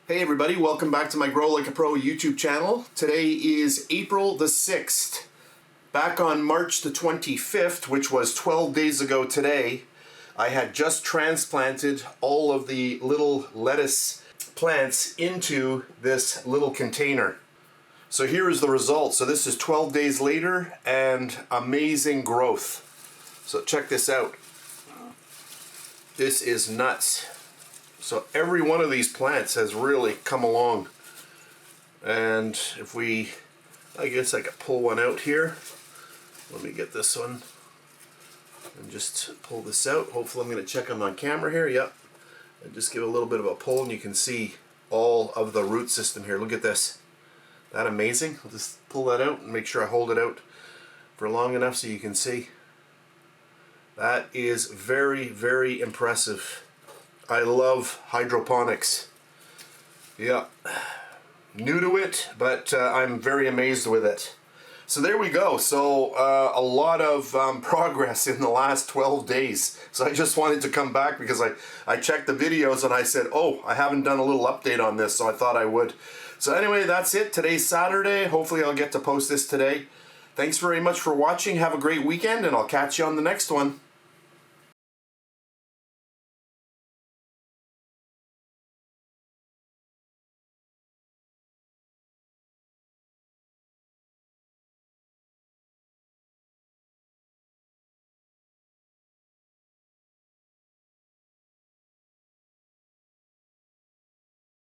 Hey everybody, welcome back to my Grow Like a Pro YouTube channel. Today is April the 6th. Back on March the 25th, which was 12 days ago today, I had just transplanted all of the little lettuce plants into this little container. So here is the result. So this is 12 days later and amazing growth. So check this out. This is nuts. So every one of these plants has really come along. And if we, I guess I could pull one out here. Let me get this one and just pull this out. Hopefully I'm going to check them on camera here. Yep. And just give a little bit of a pull and you can see all of the root system here. Look at this. Isn't that amazing? I'll just pull that out and make sure I hold it out for long enough so you can see. That is very, very impressive. I love hydroponics. Yeah, new to it, but I'm very amazed with it. So there we go. So a lot of progress in the last 12 days. So I just wanted to come back because I checked the videos and I said, oh, I haven't done a little update on this, so I thought I would. So anyway, that's it. Today's Saturday. Hopefully I'll get to post this today. Thanks very much for watching. Have a great weekend and I'll catch you on the next one.